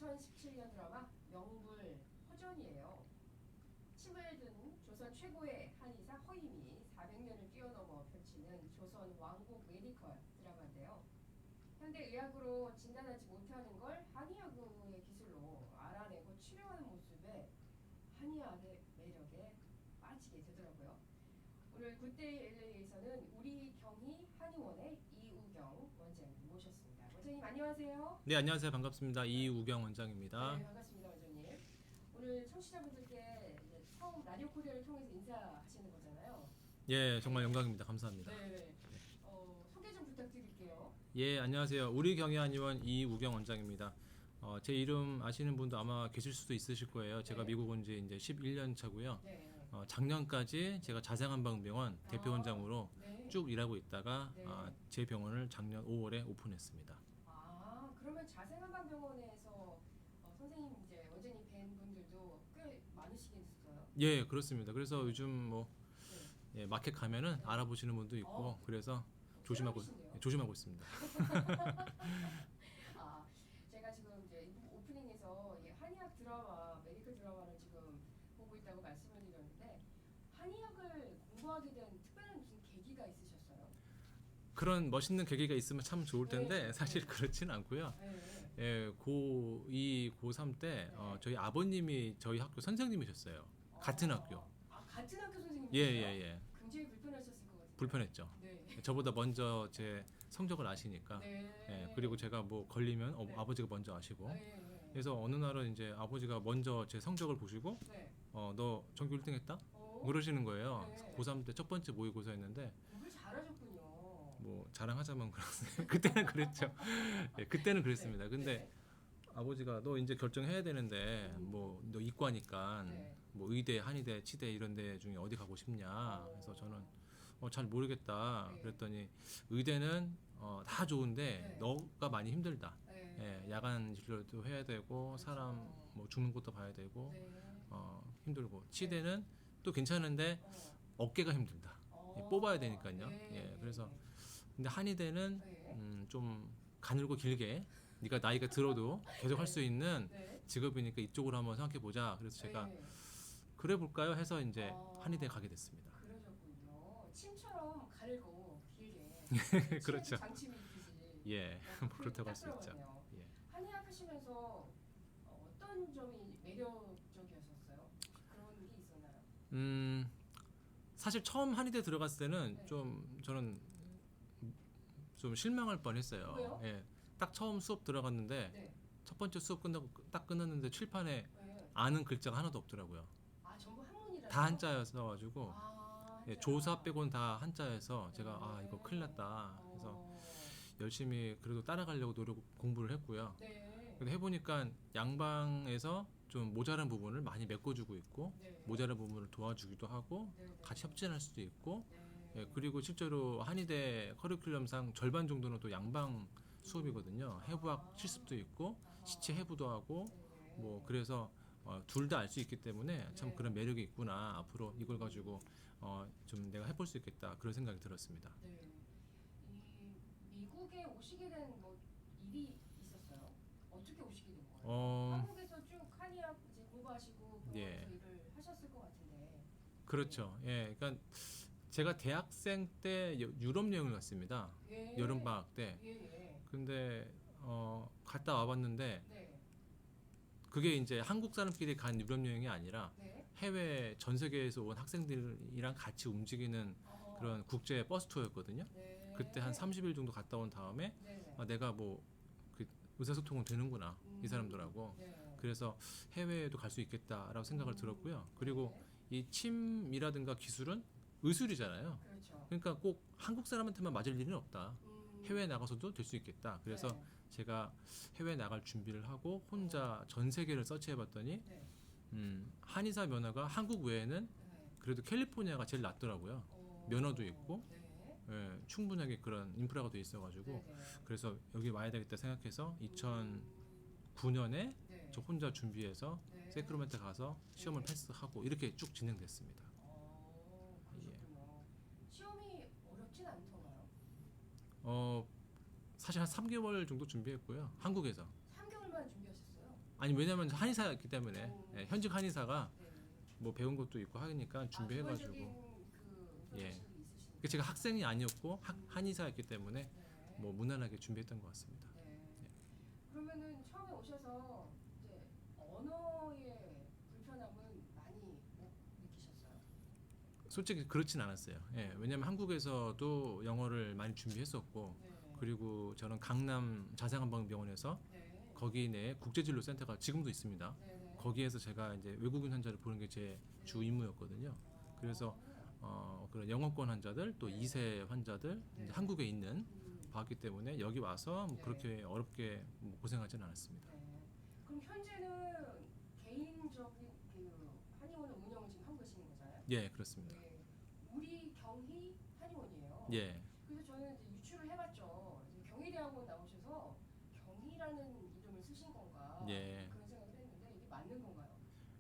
2017년 드라마 명불 허전이에요. 침을 든 조선 최고의 한의사 허임이 400년을 뛰어넘어 펼치는 조선 왕국 메디컬 드라마인데요. 현대 의학으로 진단하지 못하는 걸 한의학의 기술로 알아내고 치료하는 모습에 한의학의 매력에 빠지게 되더라고요. 오늘 굿데이 LA에서는 우리 경희 한의원의 이우경 원장님 모셨습니다. 원장님 안녕하세요. 네, 안녕하세요. 반갑습니다. 이우경 원장입니다. 네, 반갑습니다, 원장님. 오늘 청취자분들께 이제 처음 라디오 코리아를 통해서 인사하시는 거잖아요. 예, 정말 영광입니다. 감사합니다. 네, 소개 좀 부탁드릴게요. 예, 안녕하세요. 우리 경희한의원 이우경 원장입니다. 제 이름 아시는 분도 아마 계실 수도 있으실 거예요. 제가 네. 미국 온 지 이제 11년 차고요. 네. 작년까지 제가 자생한방병원 대표원장으로 네. 쭉 일하고 있다가 네. 제 병원을 작년 5월에 오픈했습니다. 그러면 자생한방병원에서 선생님 이제 원장님 뵌 분들도 꽤 많으시겠어요? 예, 그렇습니다. 그래서 요즘 뭐 네. 예, 마켓 가면은 알아보시는 분도 있고 그래서 세라미신데요? 조심하고 있습니다. 제가 지금 이제 오프닝에서 한의학 드라마, 메디컬 드라마를 지금 보고 있다고 말씀을 드렸는데 한의학을 공부하게 된 특별한 무슨 계기가 있으셨어요? 그런 멋있는 계기가 있으면 참 좋을 텐데 네. 사실 그렇지는 않고요. 네. 예, 고2, 고3 때 네. 저희 아버님이 저희 학교 선생님이셨어요. 같은 학교. 같은 학교 예, 선생님이세요? 예, 예. 굉장히 불편하셨을 것 같아요. 불편했죠. 네. 저보다 먼저 제 성적을 아시니까. 네. 예, 그리고 제가 뭐 걸리면 네. 아버지가 먼저 아시고. 네. 그래서 어느 날은 이제 아버지가 먼저 제 성적을 보시고 네. 너 전교 1등 했다? 어? 그러시는 거예요. 네. 고3 때 첫 번째 모의고사였는데 공부를 잘하셨군요. 뭐 자랑하자면 그렇습니다. 그때는 그랬죠. 예, 그때는 그랬습니다. 근데 네. 아버지가 너 이제 결정해야 되는데 뭐 너 이과니까 네. 뭐 의대, 한의대, 치대 이런 데 중에 어디 가고 싶냐. 그래서 저는 잘 모르겠다. 네. 그랬더니 의대는 다 좋은데 네. 너가 많이 힘들다. 네. 예, 야간 진료도 해야 되고 사람 뭐 죽는 것도 봐야 되고 네. 힘들고 치대는 또 괜찮은데 어깨가 힘들다. 예, 뽑아야 되니까요. 네. 예, 그래서 근데 한의대는 네. 좀 가늘고 길게 네가 나이가 들어도 계속 할 수 있는 네. 직업이니까 이쪽으로 한번 생각해 보자. 그래서 제가 네. 그래 볼까요? 해서 이제 한의대 가게 됐습니다. 그러셨군요. 침처럼 가늘고 길게. 그렇죠. 장침이 있듯이. 예, 뭐 그렇다고 할 수 있죠. 들어갔네요. 예. 한의학 하시면서 어떤 점이 매력적이었었어요? 그런 게 있었나요? 사실 처음 한의대 들어갔을 때는 네. 좀 저는 좀 실망할 뻔했어요. 왜요? 예, 딱 처음 수업 들어갔는데 네. 첫 번째 수업 끝나고 딱 끝났는데 칠판에 네. 아는 글자가 하나도 없더라고요. 전부 한문이라서. 다 한자여서 가지고 예, 한자. 조사 빼고는 다 한자여서 제가 이거 큰일 났다. 그래서 열심히 그래도 따라가려고 공부를 했고요. 네. 근데 해보니까 양방에서 좀 모자란 부분을 많이 메꿔주고 있고 네. 모자란 부분을 도와주기도 하고 네. 같이 협진할 수도 있고 네. 예, 그리고 실제로 한의대 커리큘럼상 절반 정도는 또 양방 수업이거든요. 해부학 실습도 있고 시체 해부도 하고 네. 뭐 그래서 둘 다 알 수 있기 때문에 참 그런 매력이 있구나. 앞으로 이걸 가지고 좀 내가 해볼 수 있겠다 그런 생각이 들었습니다. 네. 이 미국에 오시게 된 뭐 일이 있었어요? 어떻게 오시게 된 거예요? 한국에서 쭉 한의학 이제 공부하시고 예. 병원에서 일을 하셨을 것 같은데. 그렇죠. 예, 그러니까 제가 대학생 때 유럽 여행을 갔습니다. 예. 여름 방학 때. 예. 근데 갔다 와봤는데 네. 그게 이제 한국 사람끼리 간 유럽 여행이 아니라 네. 해외 전 세계에서 온 학생들이랑 같이 움직이는 그런 국제 버스 투어였거든요. 네. 그때 한 30일 정도 갔다 온 다음에 네. 내가 뭐 그 의사소통은 되는구나 이 사람들하고. 네. 그래서 해외에도 갈 수 있겠다라고 생각을 들었고요. 그리고 이 침이라든가 기술은 의술이잖아요. 그렇죠. 그러니까 꼭 한국 사람한테만 맞을 일은 없다. 해외에 나가서도 될 수 있겠다. 그래서 네. 제가 해외 나갈 준비를 하고 혼자 전 세계를 서치해봤더니 네. 한의사 면허가 한국 외에는 네. 그래도 캘리포니아가 제일 낫더라고요. 면허도 있고 네. 예, 충분하게 그런 인프라가 돼 있어가지고 네. 그래서 여기 와야 되겠다 생각해서 2009년에 네. 저 혼자 준비해서 네. 세크로멘트 가서 시험을 패스하고 이렇게 쭉 진행됐습니다. 그러셨군요. 시험이 어렵진 않던가요? 사실 한 3개월 정도 준비했고요. 한국에서. 3개월만 준비하셨어요? 아니 왜냐면 한의사였기 때문에 네. 현직 한의사가 네. 뭐 배운 것도 있고 하니까 준비해가지고 기본적인 그 예. 인포메이션이 있으시니까. 제가 학생이 아니었고 한의사였기 때문에 네. 뭐 무난하게 준비했던 것 같습니다. 네. 그러면은 처음에 오셔서 이제 언어의 불편함은 많이 못 느끼셨어요? 솔직히 그렇진 않았어요. 예, 왜냐면 한국에서도 영어를 많이 준비했었고 네. 그리고 저는 강남 자생한방병원에서 네. 거기 내에 국제진료센터가 지금도 있습니다. 네. 네. 거기에서 제가 이제 외국인 환자를 보는 게 제 주 임무였거든요. 그래서 그런 영어권 환자들 또 네. 2세 환자들 네. 이제 한국에 있는 음. 봤기 때문에 여기 와서 뭐 네. 그렇게 어렵게 뭐 고생하지는 않았습니다. 네. 그럼 현재는 개인적인 그 한의원을 운영을 지금 하고 계시는 거잖아요? 예, 그렇습니다. 네. 우리 경희 한의원이에요. 예, 그래서 저는 이제 유추를 해봤죠. 이제 경희대학원 나오셔서 경희라는 이름을 쓰신 건가 예. 그런 생각을 했는데 이게 맞는 건가요?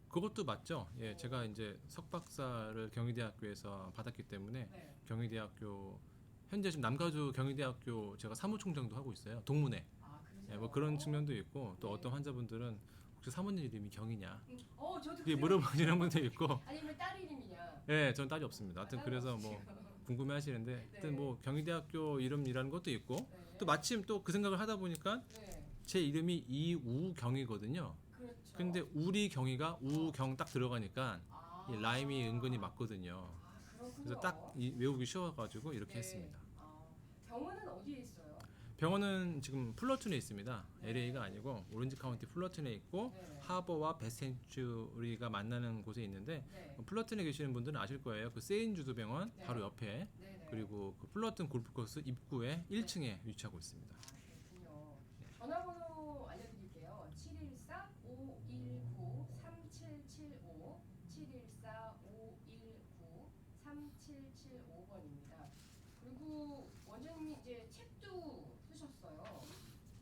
그것도 맞죠. 예, 제가 이제 석박사를 경희대학교에서 받았기 때문에 네. 경희대학교 현재 지금 남가주 경희대학교 제가 사무총장도 하고 있어요. 동문회. 아 그러세요? 예, 뭐 그런 측면도 있고 또 네. 어떤 환자분들은 혹시 사모님 이름이 경이냐 저도 이게 그 물어보시는 분도 있고 아니면 딸 이름이냐? 예, 저는 딸이 없습니다. 하여튼 딸 그래서 뭐 없으시고. 궁금해하시는데 네. 하여튼 뭐 경희대학교 이름이라는 것도 있고 네. 또 마침 또 그 생각을 하다 보니까 네. 제 이름이 이우경이거든요. 그렇죠. 근데 우리 경이가 우경 딱 들어가니까 아. 이 라임이 은근히 맞거든요. 아, 그렇군요. 그래서 딱 외우기 쉬워가지고 이렇게 네. 했습니다. 병원은 어디에 있어요? 병원은 지금 플러튼에 있습니다. 네. LA가 아니고 오렌지 카운티 플러튼에 있고 네. 하버와 베센츄리가 만나는 곳에 있는데 네. 플러튼에 계시는 분들은 아실 거예요. 그 세인주드 병원 네. 바로 옆에 네. 네. 그리고 그 플러튼 골프코스 입구에 1층에 위치하고 있습니다. 아, 그렇군요. 전화번호 알려드릴게요. 714-519-3775 714-519-3775번입니다. 그리고 원장님이 이제 책도 쓰셨어요.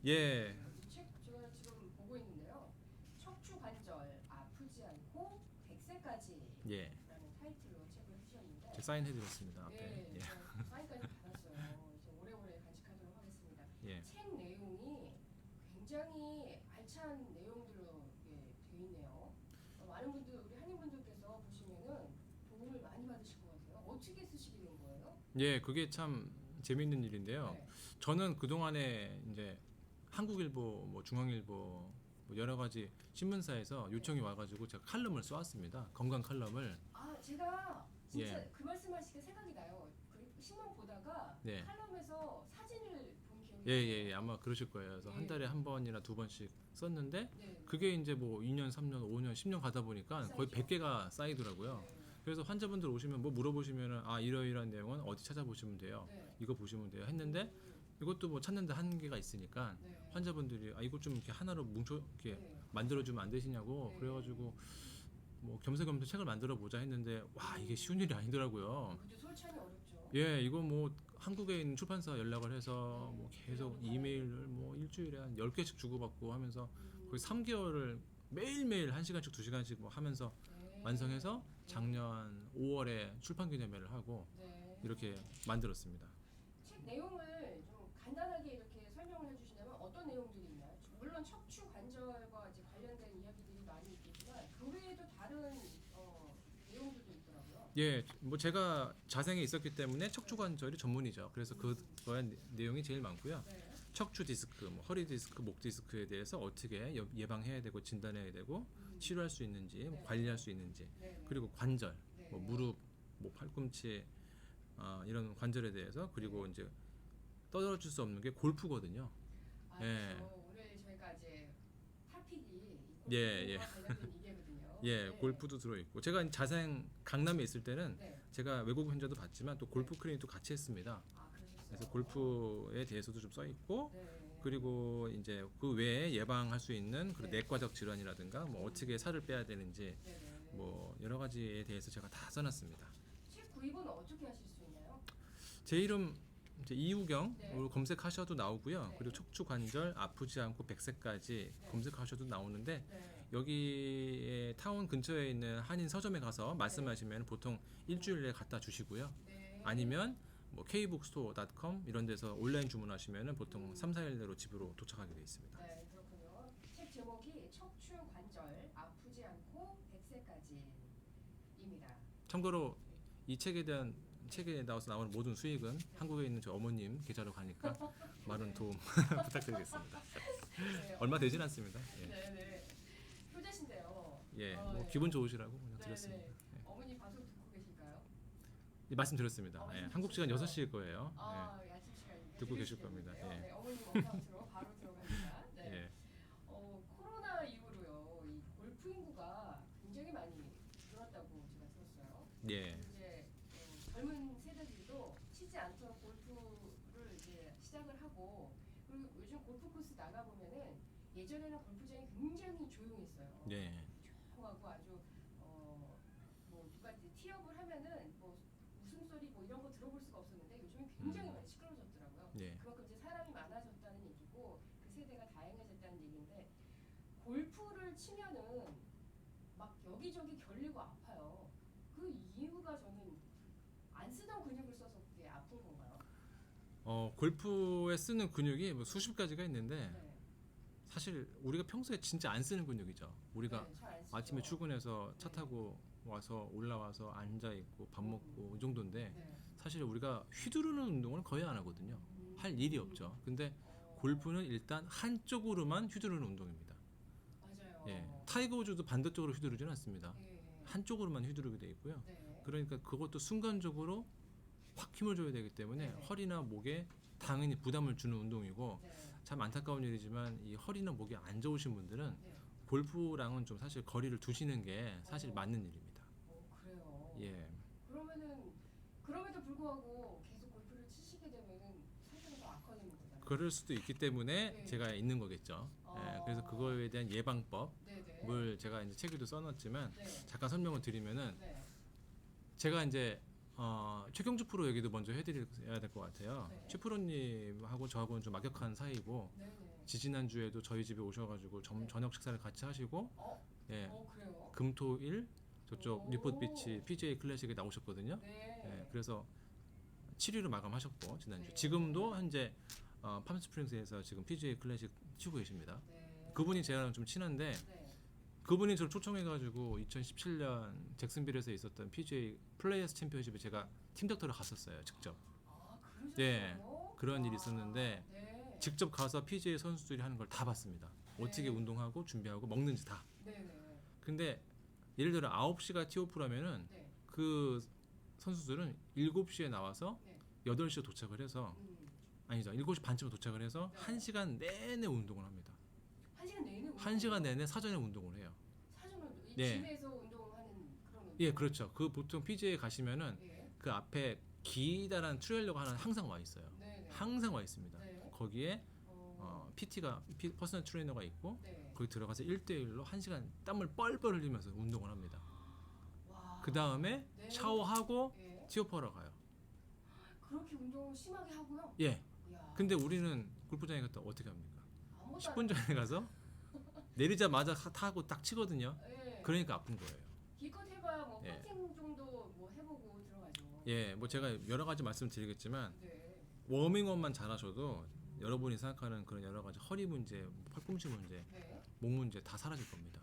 예, 이 책 제가 지금 보고 있는데요. 척추 관절 아프지 않고 100세까지 예, 라는 타이틀로 책을 쓰셨는데 제가 사인해드렸습니다. 앞에. 네, 예. 사인까지 받았어요. 이제 오래오래 간직하도록 하겠습니다. 예. 책 내용이 굉장히 알찬 내용들로 돼 있네요. 많은 분들 우리 한인분들께서 보시면은 도움을 많이 받으실 것 같아요. 어떻게 쓰시게 된 거예요? 예, 그게 참 재미있는 일인데요. 네. 저는 그 동안에 이제 한국일보, 뭐 중앙일보, 뭐 여러 가지 신문사에서 요청이 와가지고 제가 칼럼을 써왔습니다. 건강 칼럼을. 아 제가 진짜 예. 그 말씀하시니까 생각이 나요. 그 신문 보다가 네. 칼럼에서 사진을 본 기억이 예, 아마 그러실 거예요. 그래서 예. 한 달에 한 번이나 두 번씩 썼는데 네. 그게 이제 뭐 2년, 3년, 5년, 10년 가다 보니까 거의 쌓이죠. 100개가 쌓이더라고요. 네. 그래서 환자분들 오시면 뭐 물어보시면은 아 이러이러한 내용은 어디 찾아보시면 돼요. 네. 이거 보시면 돼요. 했는데 이것도 뭐 찾는데 한계가 있으니까 네. 환자분들이 아 이거 좀 이렇게 하나로 뭉쳐 이렇게 네. 만들어주면 안 되시냐고 네. 그래가지고 뭐 겸사겸사 책을 만들어 보자 했는데 와 이게 쉬운 일이 아니더라고요. 그죠, 솔찬이 어렵죠. 예, 이거 뭐 한국에 있는 출판사 연락을 해서 뭐 계속 이메일을 뭐 일주일에 한 10개씩 주고받고 하면서 거의 3개월을 매일매일 1시간씩 2시간씩 뭐 하면서 네. 완성해서 작년 5월에 출판 기념회를 하고 네. 이렇게 만들었습니다. 책 내용을 좀 간단하게 이렇게 설명을 해주신다면 어떤 내용들이 있나요? 물론 척추 관절과 이제 관련된 이야기들이 많이 있겠지만 그 외에도 다른 내용들도 있더라고요. 예, 뭐 제가 자생에 있었기 때문에 척추 관절이 전문이죠. 그래서 그거의 내용이 제일 많고요. 네. 척추 디스크, 뭐 허리 디스크, 목 디스크에 대해서 어떻게 예방해야 되고 진단해야 되고 치료할 수 있는지, 뭐 네. 관리할 수 있는지, 네. 그리고 관절, 네. 뭐 무릎, 뭐 팔꿈치 이런 관절에 대해서 그리고 이제 떨어질 수 없는 게 골프거든요. 아, 예. 그래서 오늘 저희가 이제 탑픽이 예, 골프와 관련된 이게거든요. 예, 네. 골프도 들어있고 제가 자생 강남에 있을 때는 네. 제가 외국 환자도 봤지만 또 골프 클리닉도 같이 했습니다. 아, 그러셨어요. 그래서 골프에 대해서도 좀 써 있고 네. 그리고 이제 그 외에 예방할 수 있는 그런 네. 내과적 질환이라든가 뭐 어떻게 살을 빼야 되는지 네, 네. 뭐 여러 가지에 대해서 제가 다 써놨습니다. 책 구입은 어떻게 하실 수 있나요? 제 이름 이제 이우경으로 네. 검색하셔도 나오고요. 네. 그리고 척추 관절 아프지 않고 100세까지 검색하셔도 나오는데 네. 여기에 타운 근처에 있는 한인 서점에 가서 말씀하시면 보통 일주일 내에 갖다 주시고요. 네. 아니면 뭐 kbookstore.com 이런 데서 온라인 주문하시면 보통 3, 4일 내로 집으로 도착하게 되어 있습니다. 네, 그렇군요. 책 제목이 척추 관절 아프지 않고 100세까지입니다. 참고로 이 책에 나와서 나오는 모든 수익은 한국에 있는 저 어머님 계좌로 가니까 많은 도움 부탁드리겠습니다. 네, 얼마 되진 않습니다. 예, 네네. 효자신데요. 예, 어, 뭐 네. 기분 좋으시라고 그냥 네네. 드렸습니다. 어머니 방송 듣고 계실까요? 예, 말씀드렸습니다. 예, 한국 시간 6시일 거예요. 아, 아침 시간인데 듣고 계실 겁니다. 예. 네, 어머님 영상으로 바로 들어갑니다. 예, 네. 예, 코로나 이후로요, 이 골프 인구가 굉장히 많이 늘었다고 제가 들었어요. 예, 이제 젊은 세대들도 치지 않던 골프를 이제 시작을 하고, 그리고 요즘 골프 코스 나가 보면은 예전에는 골프장이 굉장히 조용했어요. 예, 조용하고 아주 뭐 누가 이제 티업을 하면은 뭐 웃음소리 뭐 이런 거 들어볼 수가 없었는데 요즘은 굉장히 많이 시끄러워졌더라고요. 예. 그만큼 이제 사람이 많아졌다는 얘기고 그 세대가 다양해졌다는 얘기인데, 골프를 치면은 막 여기저기 결리고 아파요. 그 이유가 저는 안 쓰던 근육을 써서 그게 아픈 건가요? 골프에 쓰는 근육이 뭐 수십 가지가 있는데 네. 사실 우리가 평소에 진짜 안 쓰는 근육이죠. 우리가 네, 잘안 쓰죠. 아침에 출근해서 차 네. 타고 와서 올라와서 앉아 있고 밥 먹고 이 정도인데 네. 사실 우리가 휘두르는 운동을 거의 안 하거든요. 할 일이 없죠. 근데 어, 골프는 일단 한쪽으로만 휘두르는 운동입니다. 맞아요. 예, 타이거 우즈도 반대쪽으로 휘두르지는 않습니다. 예. 한쪽으로만 휘두르게 돼 있고요. 네. 그러니까 그것도 순간적으로 확 힘을 줘야 되기 때문에 네. 허리나 목에 당연히 부담을 주는 운동이고, 네. 참 안타까운 일이지만 이 허리나 목이 안 좋으신 분들은 네. 골프랑은 좀 사실 거리를 두시는 게 사실 맞는 일입니다. 그래요. 예, 그러면은 그럼에도 불구하고 계속 골프를 치시게 되면은 상태가 더 악화되는 거잖아요. 그럴 수도 있기 때문에 네. 제가 있는 거겠죠. 예, 그래서 그거에 대한 예방법을 네네. 제가 이제 책에도 써놨지만 네. 잠깐 설명을 드리면은, 네. 제가 이제 최경주 프로 얘기도 먼저 해드려야 될 것 같아요. 네. 최 프로님하고 저하고는 좀 막역한 사이고, 네네. 지지난 주에도 저희 집에 오셔가지고 네. 저녁 식사를 같이 하시고, 예, 그래요. 금토일 저쪽 오. 뉴포트 비치 PGA 클래식에 나오셨거든요. 네. 예, 그래서 7위로 마감하셨고 지난주. 네. 지금도 현재 팜스프링스에서 지금 PGA 클래식 치고 계십니다. 네. 그분이 저랑 좀 친한데 네. 그분이 저를 초청해가지고 2017년 잭슨빌에서 있었던 PGA 플레이어스 챔피언십에 제가 팀 닥터를 갔었어요, 직접. 그러셨어요? 예, 그런 일이 있었는데 네. 직접 가서 PGA 선수들이 하는 걸 다 봤습니다. 어떻게 운동하고 준비하고 먹는지 다. 네네. 근데 예를 들어 9시가 티오프라면은 네. 그 선수들은 7시에 나와서 네. 8시에 도착을 해서, 아니죠, 7시 반쯤에 도착을 해서 네. 1시간 내내 운동을 합니다. 1시간 내내 1시간 내내 사전에 운동을 해요. 사전 운동, 이 네. 집에서 운동하는 그런 운동. 예, 그렇죠. 그 보통 PGA 가시면은 예. 그 앞에 기다란 트레일러가 하나 항상 와 있어요. 네네. 항상 와 있습니다. 네. 거기에 퍼스널 트레이너가 있고, 네. 거기 들어가서 1대1로 1시간 땀을 뻘뻘 흘리면서 운동을 합니다. 와. 그 다음에 네. 샤워하고 예. 티오프하러 가요. 그렇게 운동을 심하게 하고요. 예. 이야. 근데 우리는 골프장에 갔다 어떻게 합니까? 아무것도 10분 전에 가서 내리자마자 타고 딱 치거든요. 예. 그러니까 아픈 거예요. 기껏 해봐야 뭐 예. 퍼팅 정도 뭐 해보고 들어가죠. 예, 뭐 제가 여러 가지 말씀드리겠지만 네. 워밍업만 잘하셔도 여러분이 생각하는 그런 여러 가지 허리 문제, 팔꿈치 문제, 네. 목 문제 다 사라질 겁니다.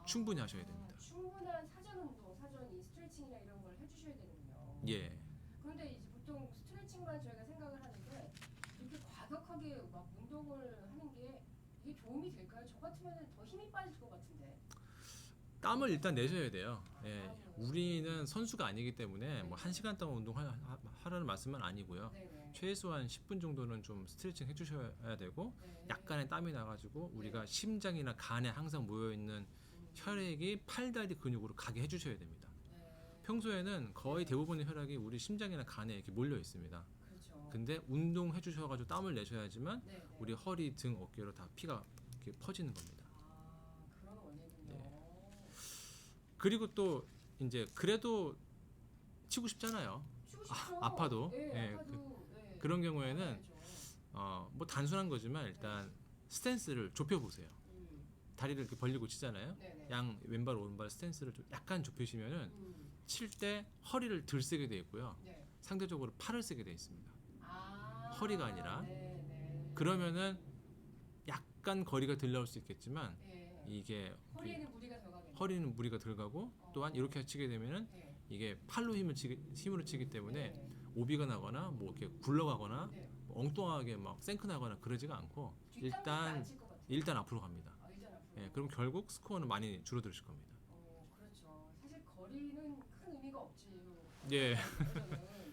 충분히 하셔야 됩니다. 충분한 사전 운동, 사전 이 스트레칭이나 이런 걸 해주셔야 되는군요. 예, 그런데 이제 보통 스트레칭만 저희가 생각을 하는데 이렇게 과격하게 막 운동을 하는 게 이게 도움이 될까요? 저 같으면 더 힘이 빠질 것 같은데. 땀을 일단 내셔야 돼요. 예, 아, 우리는 선수가 아니기 때문에 뭐 1시간 동안 운동하라는 말씀은 아니고요. 네네. 최소한 10분 정도는 좀 스트레칭 해주셔야 되고, 네. 약간의 땀이 나가지고 우리가 심장이나 간에 항상 모여있는 혈액이 팔다리 근육으로 가게 해주셔야 됩니다. 네. 평소에는 거의 대부분의 혈액이 우리 심장이나 간에 이렇게 몰려 있습니다. 그렇죠. 근데 운동해 주셔가지고 땀을 내셔야지만 네네. 우리 허리, 등, 어깨로 다 피가 이렇게 퍼지는 겁니다. 그런 원인군요. 네. 그리고 또 이제 그래도 치고 싶잖아요. 치고 싶죠. 아파도. 네, 예, 아파도. 네. 그런 경우에는 알죠. 뭐 단순한 거지만 일단 스탠스를 좁혀 보세요. 다리를 이렇게 벌리고 치잖아요. 네네. 양 왼발 오른발 스탠스를 좀 약간 좁히시면은 칠 때 허리를 들 쓰게 돼 있고요. 네. 상대적으로 팔을 쓰게 돼 있습니다. 아, 허리가 아니라. 네네. 그러면은 약간 거리가 덜 나올 수 있겠지만 예. 이게 허리에는 무리가 더 가겠네요. 허리는 무리가 들어가고 또한 이렇게 치게 되면은 네. 이게 팔로 힘으로 치기 때문에 네. 오비가 나거나 뭐 이렇게 굴러가거나 네. 뭐 엉뚱하게 막 생크 나거나 그러지가 않고 뒷땅도 안 칠 것 같아요. 일단 앞으로 갑니다. 일단 앞으로. 예, 그럼 결국 스코어는 많이 줄어들 겁니다. 그렇죠. 사실 거리는 큰 의미가 없지. 예.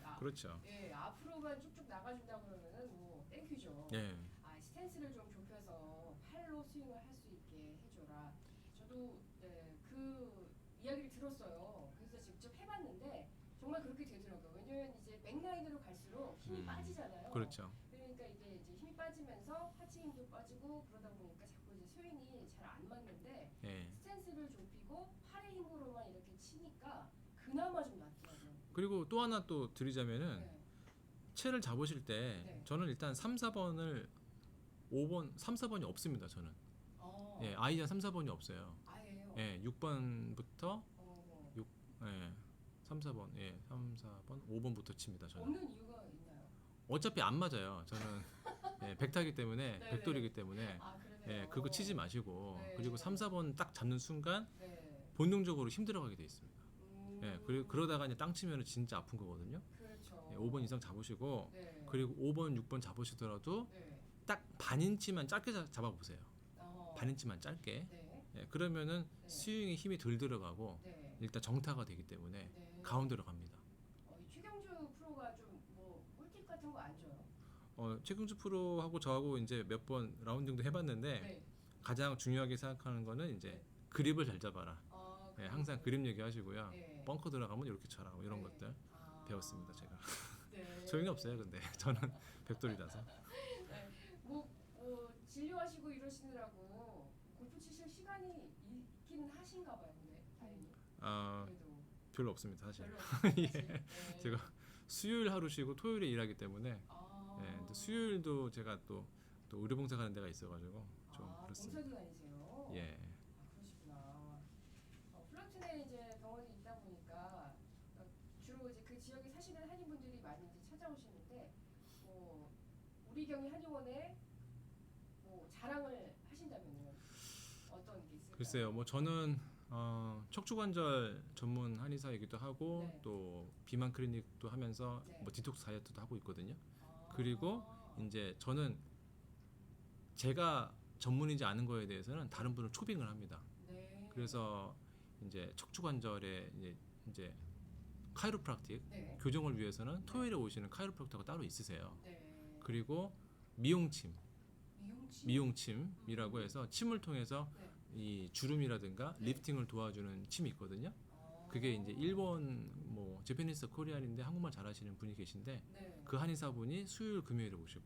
아, 그렇죠. 예, 앞으로만 쭉쭉 나가준다 그러면은 뭐 땡큐죠. 예. 스탠스를 좀 좁혀서 팔로 스윙을 할 수 있게 해줘라. 저도 그 이야기를 들었어요. 그래서 직접 해봤는데 정말 그렇게 되더라고요. 왜냐면 이제 백라인으로 갈수록 힘이 빠지잖아요. 그렇죠. 그러니까 이게 이제 힘이 빠지면서 하체 힘도 빠지고 그러다 보니까 자꾸 이제 스윙이 잘 안 맞는데 예. 스탠스를 좁히고 팔의 힘으로만 이렇게 치니까 그나마 좀 낫더라고요. 그리고 또 하나 또 드리자면은 네. 채를 잡으실 때 네. 저는 일단 3, 4번을 5번, 3, 4번이 없습니다. 저는. 예, 아이디어 3, 4번이 없어요. 아예요. 예, 6번부터 어, 6, 예, 3, 4번, 예, 3, 4번, 5번부터 칩니다. 저는. 없는 이유가 있나요? 어차피 안 맞아요. 저는 예, 백타기 때문에, 네네. 백돌이기 때문에 그러네요. 예, 그거 치지 마시고 네. 그리고 3, 4번 딱 잡는 순간 네. 본능적으로 힘들어가게 돼 있습니다. 예, 그리고 그러다가 이제 땅 치면 진짜 아픈 거거든요. 그렇죠. 예, 5번 이상 잡으시고 네. 그리고 5번, 6번 잡으시더라도 네. 딱 반인치만 짧게 잡아보세요. 반인치만 짧게. 네. 예, 그러면은 네. 스윙에 힘이 덜 들어가고 네. 일단 정타가 되기 때문에 네. 가운데로 갑니다. 이 최경주 프로가 좀 뭐 꿀팁 같은 거 안 줘요? 최경주 프로하고 저하고 이제 몇 번 라운딩도 해봤는데 네. 가장 중요하게 생각하는 거는 이제 그립을 잘 잡아라. 예, 항상 그립 얘기하시고요. 네. 벙커 들어가면 이렇게 쳐라. 뭐 이런 네. 것들 배웠습니다. 제가. 네. 소용이 없어요. 근데 저는 백돌이라서. 뭐 진료하시고 이러시느라고 골프 치실 시간이 있기는 하신가 봐요. 근데 다행히. 그래도 별로 없습니다. 사실. 별로 없어요, 예. 사실. 네. 제가 수요일 하루 쉬고 토요일에 일하기 때문에 예, 또 아. 수요일도 제가 또 의료봉사 가는 데가 있어가지고 좀 그렇습니다. 봉사기관이세요? 예. 그러시구나. 플러튼에 이제 병원이 있다 보니까 주로 이제 그 지역에 사시는 한인분들이 많이 이제 찾아오시는데 뭐 우리 경희 한의원에 뭐 자랑을 하신다면은 어떤 게 있을까요? 글쎄요. 뭐 저는 척추관절 전문 한의사이기도 하고 네. 또 비만 클리닉도 하면서 네. 뭐 디톡스 다이어트도 하고 있거든요. 그리고 이제 저는 제가 전문이지 않은 거에 대해서는 다른 분을 초빙을 합니다. 네. 그래서 이제 척추관절에 이제 카이로프락틱 네. 교정을 위해서는 토요일에 오시는 카이로프락터가 따로 있으세요. 네. 그리고 미용침, 미용치? 미용침이라고 해서 침을 통해서 네. 이 주름이라든가 네. 리프팅을 도와주는 침이 있거든요. 그게 이제 일본 뭐 제페니스 코리안인데 한국말 잘하시는 분이 계신데 네. 그 한의사분이 수요일 금요일에 오시고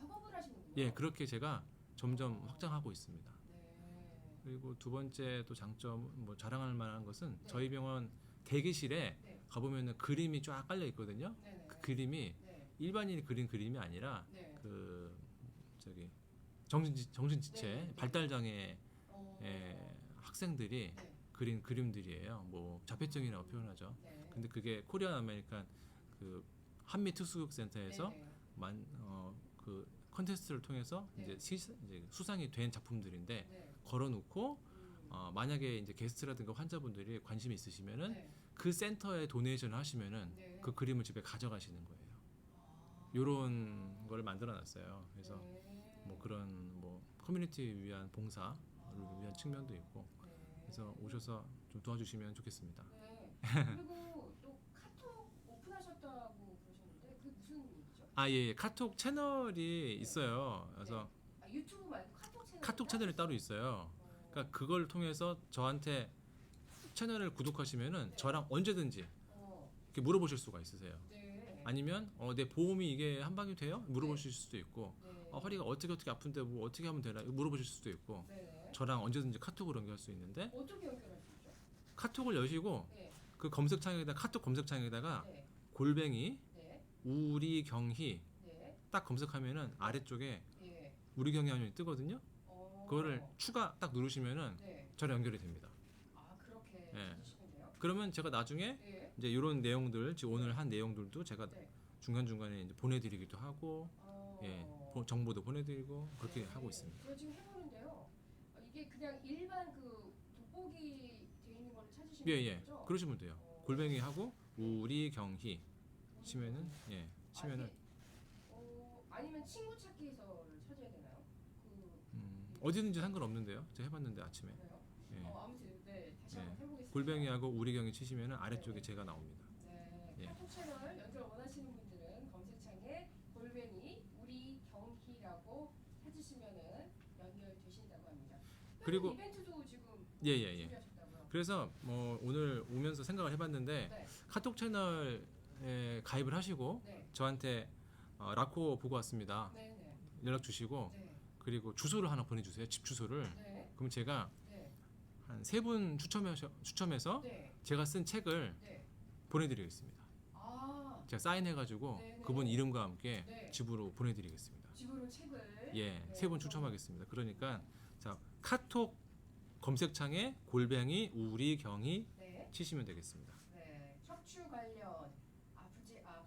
협업을 하시는군요. 예 그렇게 제가 점점 확장하고 있습니다. 네. 그리고 두 번째 또 장점 뭐 자랑할 만한 것은 네. 저희 병원 대기실에 네. 가보면은 그림이 쫙 깔려 있거든요. 네네. 그 그림이 네. 일반인이 그린 그림이 아니라 네. 그 저기 정신지체 네, 네. 발달장애 어. 학생들이 네. 그린 그림들이에요. 뭐 자폐증이라고 표현하죠. 네. 근데 그게 코리안 아메리칸 그 한미 특수교육센터에서 네네. 그 컨테스트를 통해서 네. 이제 수상이 된 작품들인데 네. 걸어놓고 만약에 이제 게스트라든가 환자분들이 관심이 있으시면은 네. 그 센터에 도네이션을 하시면은 네. 그 그림을 집에 가져가시는 거예요. 요런 거를 만들어놨어요. 그래서 뭐 그런 뭐 커뮤니티 위한 봉사를 위한 측면도 있고 그래서 오셔서 좀 도와주시면 좋겠습니다. 네. 그리고 또 카톡 오픈하셨다고 그러셨는데 그게 무슨 일이죠? 예, 카톡 채널이 있어요. 그래서 유튜브 말고 카톡 채널? 카톡 채널이 따로 있어요. 그러니까 그걸 통해서 저한테 채널을 구독하시면은 네. 저랑 언제든지 이렇게 물어보실 수가 있으세요. 네. 아니면 내 보험이 이게 한방이 돼요? 물어보실 수도 있고 네. 허리가 어떻게 아픈데 뭐 어떻게 하면 되나 물어보실 수도 있고 네. 저랑 언제든지 카톡으로 연결할 수 있는데 어떻게 연결할 수 있죠? 카톡을 여시고 네. 그 검색창에다 카톡 검색창에다가 네. 골뱅이 네. 우리 경희 네. 딱 검색하면은 아래쪽에 예. 우리 경희 하면이 뜨거든요. 그거를 추가 딱 누르시면은 네. 저랑 연결이 됩니다. 그렇게 예. 해주시는데요? 그러면 제가 나중에 예. 이제 이런 내용들 지금 오늘 한 내용들도 제가 네. 중간 중간에 이제 보내드리기도 하고 어. 예 정보도 보내드리고 그렇게 하고 있습니다. 제가 지금 해보는데요. 이게 이게 그냥 일반 그 돋보기 돼 있는 거를 찾으시면 예. 되죠? 그러시면 돼요. 골뱅이 하고 우리 경희 치면은 치면은 아니면 친구 찾기에서를 찾아야 되나요? 어디든지 상관없는데요. 제가 해봤는데 아침에. 그래요? 예. 아무튼 네 다시 한번 해보겠습니다. 골뱅이하고 우리 경희 치시면은 아래쪽에 제가 나옵니다. 네, 예. 카톡 채널 연결 원하시는 분들은 검색창에 골뱅이 우리 경희라고 해주시면은 연결되신다고 합니다. 그리고 이벤트도 지금 예. 준비하셨다고요? 그래서 뭐 오늘 오면서 생각을 해봤는데 네. 카톡 채널에 가입을 하시고 네. 저한테 라코 보고 왔습니다. 네. 연락 주시고 네. 그리고 주소를 하나 보내주세요. 집 주소를. 네. 그럼 제가 네. 한 3분 추첨해서 네. 제가 쓴 책을 네. 보내드리겠습니다. 제가 사인해가지고 네네. 그분 이름과 함께 네. 집으로 보내드리겠습니다. 집으로 책을 예, 네. 3분 추첨하겠습니다. 그러니까 자 카톡 검색창에 골뱅이 우리 경희 네. 치시면 되겠습니다. 네. 척추 관련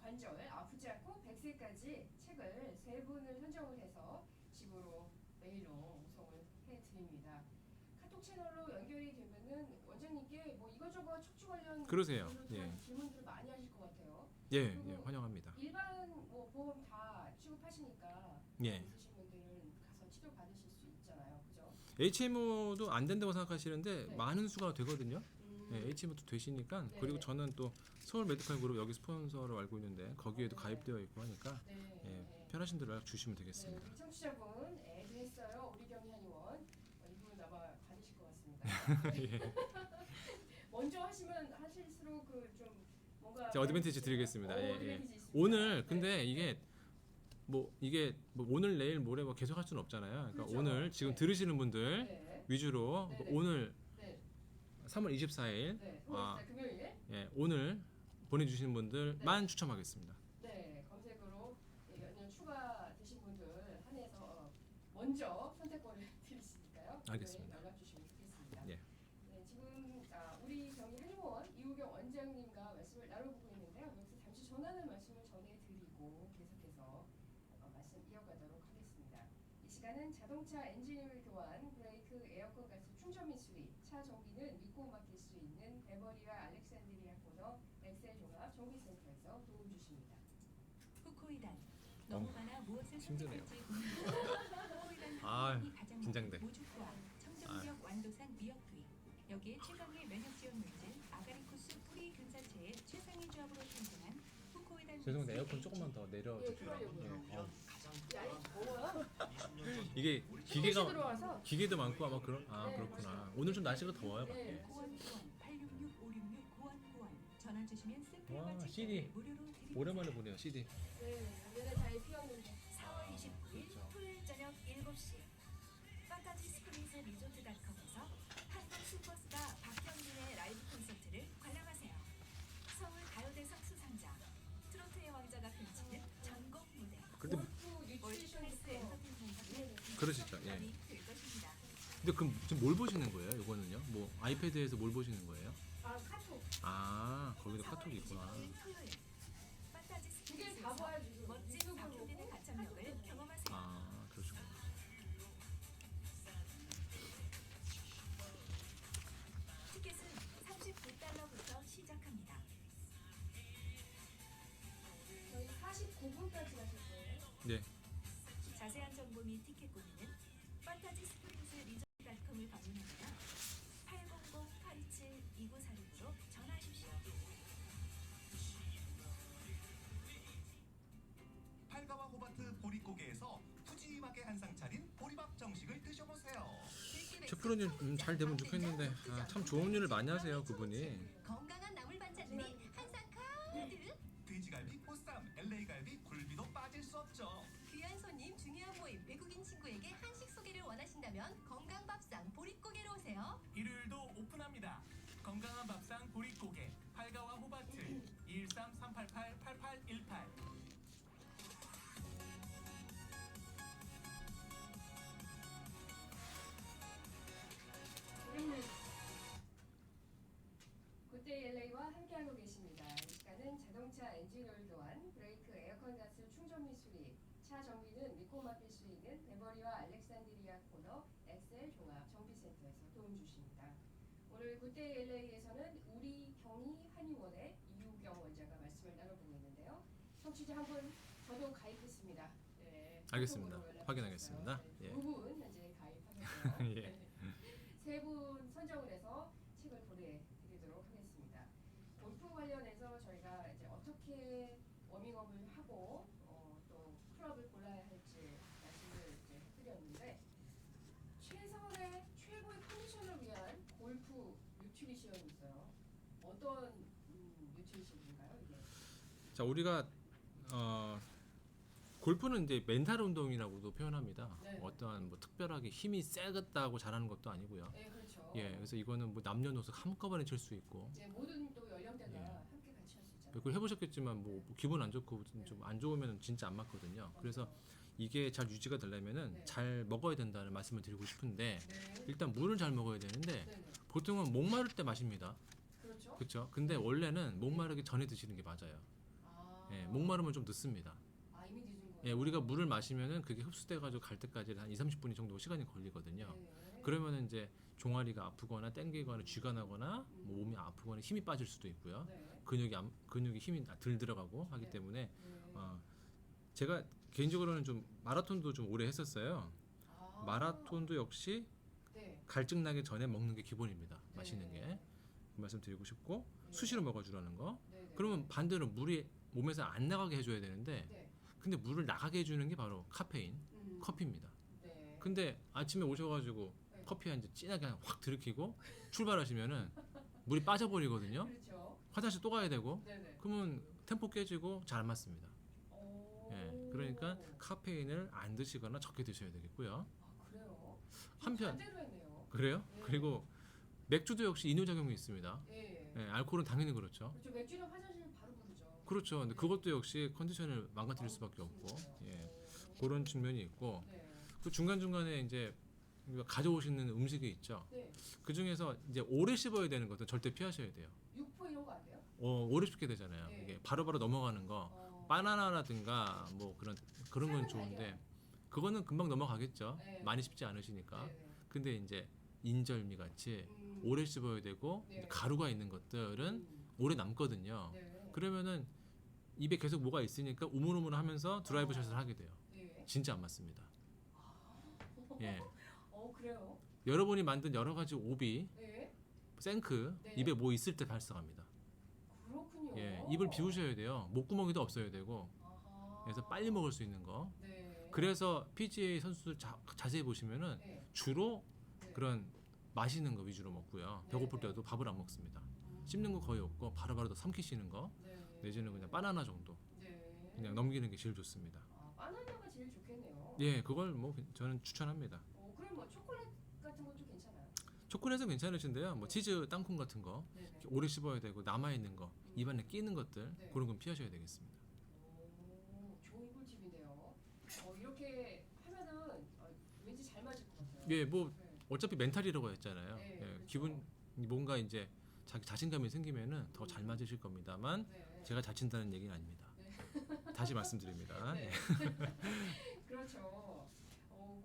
관절 아프지 않고 100세까지 책을 3분을 선정을 해서 집으로 메일로 우송을 해드립니다. 카톡 채널로 연결이 되면은 원장님께 뭐 이것저것 척추 관련 그러세요. 질문들을 많이 하실 것 같아요. 예, 그리고 환영합니다. 일반 뭐 보험 다 취급하시니까 예. 있으신 분들은 가서 치료 받으실 수 있잖아요, 그죠? HMO도 안 된다고 생각하시는데 네. 많은 수가 되거든요. HMO도 되시니까 네. 그리고 저는 또 서울 메디컬 그룹 여기 스폰서로 알고 있는데 거기에도 네. 가입되어 있고 하니까 편하신 대로 연락 주시면 되겠습니다. 우리 청취자분 애드했어요. 우리 경희 한의원 이분 아마 받으실 것 같습니다. 예. 먼저 하실수록 그 좀 뭔가 자, 어드밴티지 드리겠습니다. 어드밴티지 있습니다. 오늘 네. 근데 이게 뭐 오늘 내일 모레 뭐 계속 할 수는 없잖아요. 그러니까 그렇죠. 오늘 지금 네. 들으시는 분들 네. 위주로 네네. 오늘 네. 3월 24일 네. 아. 금요일. 오늘 보내주시는 분들만 추첨하겠습니다. 네. 검색으로 연연 추가되신 분들 한해서 먼저 선택권을 드리시니까요. 알겠습니다. 연락 주시면 좋겠습니다. 예. 네, 지금 우리 경희 한의원 이우경 원장님과 말씀을 나눠보고 있는데요. 여기서 잠시 전하는 말씀을 전해드리고 계속해서 말씀 이어가도록 하겠습니다. 이 시간은 자동차 엔진오일 교환, 브레이크, 에어컨 가스 충전 및 수리, 차 정비는 믿고 맡길 수 있는 베버리와 알렉산드리아 코너 엑셀 종합 정비센터에서 도움 주십니다. 후코이단 너무 많아 무엇을 힘드네요. 선택할지 고민되는 아, 후코이단이 가장 긴장돼. 모주과 청정력 완도상 미역투입 여기에 최강의 면역 지원 물질 아가리쿠스 뿌리 근사체의 최상위 조합으로 탄생한 후코이단 죄송한데 믹스 에어컨 조금만 더 내려주세요. 그러려고요. 야, 더워요? 이게 기계가 들어와서 기계도 많고 아마 그런 네, 그렇구나. 오늘 좀 날씨가 더워요 밖에. 네. 고원 866-566 고원 전화 주시면 샘플과 와, 책자를 CD. 무료로 드립니다. 오랜만에 보네요 CD. 연애 다에 피었는데 4월 29일 그렇죠. 토요일 저녁 7시 판타지 스프링스 리조트닷컴에서 한국 슈퍼스타 박경진의 라이브 콘서트를 관람하세요. 서울 가요대상 수상자 트로트의 왕자가 펼치는 전국 무대 근데 골프 월드클래스 뉴트리션부터 엔터테인먼트는 그러시죠. 예. 될 것입니다. 근데 그럼 지금 뭘 보시는 거예요? 이거는요? 뭐 아이패드에서 뭘 보시는 거예요? 카톡 아 거기도 카톡이 있구나. 25일 토요일 판타지 두 개를 다 스프링스에서 봐야지. 멋진 유튜브로 박경진의 보고 가창력을 경험하세요. 아 그러시구나. 티켓은 39달러부터 시작합니다. 저희 49분까지 하실 거예요. 네. 자세한 정보 및 티켓 고민은 판타지 스프링스 리조트닷컴을 방문하거나 800-827-2946으로 전화하십시오. 팔가와 호바트 보릿고개에서 푸짐하게 한상 차린 보리밥 정식을 드셔보세요. 셰프로님 잘 되면 좋겠는데 참 좋은 일을 많이 하세요 그분이. 건강한 나물 반찬들이 한상 가득. 돼지갈비, 보쌈, LA갈비, 굴비도 빠질 수 없죠. 귀한 손님, 중요한 모임, 외국인 친구에게 한식 소개를 원하신다면 건강밥상 보릿고개로 오세요. 일요일도 오픈합니다. 건강한 밥상 보릿고개, 팔가와 호바트 213-388-8818. 굿데이 LA와 함께하고 계십니다. 이 시간은 자동차 엔진오일 교환, 브레이크, 에어컨 가스 충전 및 수리, 차 정비는 믿고 맡길 수 있는 베버리와 알렉산드리아 코너 엑셀 종합 정비센터 오늘 굿데이 LA에서는 우리 경희 한의원의 이유경 원장과 말씀을 나눠보고 있는데요. 청취자 한 분 저도 가입했습니다. 네, 알겠습니다. 카톡으로 연락 확인하겠습니다. 주셨어요. 예. 2분 현재 가입하셨고요. 예. 3분 선정을 해서 책을 보내드리도록 하겠습니다. 골프 관련해서 저희가 이제 어떻게 워밍업을 하고 또 클럽을 골라야 할지 말씀을 이제 해드렸는데 최고의 컨디션을 위한 골프 뉴트리션이 있어요. 어떤 뉴트리션인가요, 이게? 자, 우리가 골프는 이제 멘탈 운동이라고도 표현합니다. 네. 어떠한 뭐 특별하게 힘이 세겠다고 잘하는 것도 아니고요. 네, 그렇죠. 예, 그래서 이거는 뭐 남녀노소 한꺼번에 칠 수 있고. 네, 모든 또 연령대가 예. 함께 같이 할 수 있잖아요. 그걸 해보셨겠지만 뭐 기분 안 좋고 좀 안 좋으면 진짜 안 맞거든요. 그래서 이게 잘 유지가 되려면은 네. 잘 먹어야 된다는 말씀을 드리고 싶은데 네. 일단 물을 잘 먹어야 되는데 네, 네. 보통은 목마를 때 마십니다. 그렇죠. 그렇죠? 근데 원래는 목마르기 전에 드시는 게 맞아요. 아, 예, 목마르면 좀 늦습니다. 이미 늦은 거예요. 예, 우리가 물을 마시면은 그게 흡수돼 가지고 갈 때까지 한 2-30분 정도 시간이 걸리거든요. 네. 그러면은 이제 종아리가 아프거나 땡기거나 쥐가 나거나 뭐 몸이 아프거나 힘이 빠질 수도 있고요. 네. 근육이 힘이 덜 들어가고 하기 네. 때문에 네. 제가 개인적으로는 좀 마라톤도 좀 오래 했었어요. 아, 마라톤도 역시 네. 갈증 나기 전에 먹는 게 기본입니다. 네. 마시는 게. 그 말씀 드리고 싶고 네. 수시로 먹어주라는 거. 네, 네. 그러면 반대로 물이 몸에서 안 나가게 해줘야 되는데 네. 근데 물을 나가게 해주는 게 바로 카페인, 커피입니다. 네. 근데 아침에 오셔가지고 네. 커피 한 잔 진하게 확 들이키고 출발하시면은 물이 빠져버리거든요. 그렇죠. 화장실 또 가야 되고 네네. 그러면 템포 깨지고 잘 안 맞습니다. 오. 예, 그러니까 카페인을 안 드시거나 적게 드셔야 되겠고요. 그래요. 한편 반대로 했네요. 그래요? 네. 그리고 맥주도 역시 이뇨작용이 있습니다. 예. 예, 알코올은 당연히 그렇죠. 그렇죠. 맥주는 화장실 바로 부르죠. 그렇죠. 근데 그것도 역시 컨디션을 망가뜨릴 수밖에 없고, 예, 그런 측면이 있고, 네. 그 중간 중간에 이제 우리가 가져오시는 음식이 있죠. 네. 그 중에서 이제 오래 씹어야 되는 것은 절대 피하셔야 돼요. 육포 이런 거 안 돼요? 오래 씹게 되잖아요. 네. 이게 바로바로 넘어가는 거, 바나나라든가 뭐 그런 건 좋은데, 그거는 금방 넘어가겠죠. 네. 많이 씹지 않으시니까. 네. 근데 이제 인절미 같이 오래 씹어야 되고 네. 가루가 있는 것들은 오래 남거든요. 네. 그러면은 입에 계속 뭐가 있으니까 우물우물하면서 드라이브 샷을 하게 돼요. 네. 진짜 안 맞습니다. 예, 그래요? 여러분이 만든 여러 가지 오비, 네. 생크 네. 입에 뭐 있을 때 발생합니다. 그렇군요. 예, 입을 비우셔야 돼요. 목구멍이도 없어야 되고. 아하. 그래서 빨리 먹을 수 있는 거. 네. 그래서 PGA 선수들 자세히 보시면은 네. 주로 네. 그런 맛있는 거 위주로 먹고요. 네. 배고플 때도 밥을 안 먹습니다. 씹는 거 거의 없고 바로바로 더 삼키시는 거 네. 내지는 그냥 바나나 정도 네. 그냥 넘기는 게 제일 좋습니다. 바나나가 제일 좋겠네요. 예, 그걸 뭐 저는 추천합니다. 그럼 뭐 초콜릿 같은 것도 괜찮아요? 초콜릿은 괜찮으신데요. 뭐 치즈 땅콩 같은 거 네네. 이렇게 오래 씹어야 되고 남아 있는 거 입안에 끼는 것들 네. 그런 건 피하셔야 되겠습니다. 좋은 꿀팁이네요. 이렇게 하면은 왠지 잘 맞을 것 같아요. 예, 뭐 네. 어차피 멘탈이라고 했잖아요. 네, 예, 그렇죠. 기분 뭔가 이제 자기 자신감이 생기면은 더 잘 맞으실 겁니다만 네. 제가 잘 친다는 얘기는 아닙니다. 다시 말씀드립니다. 네. 예. 그렇죠.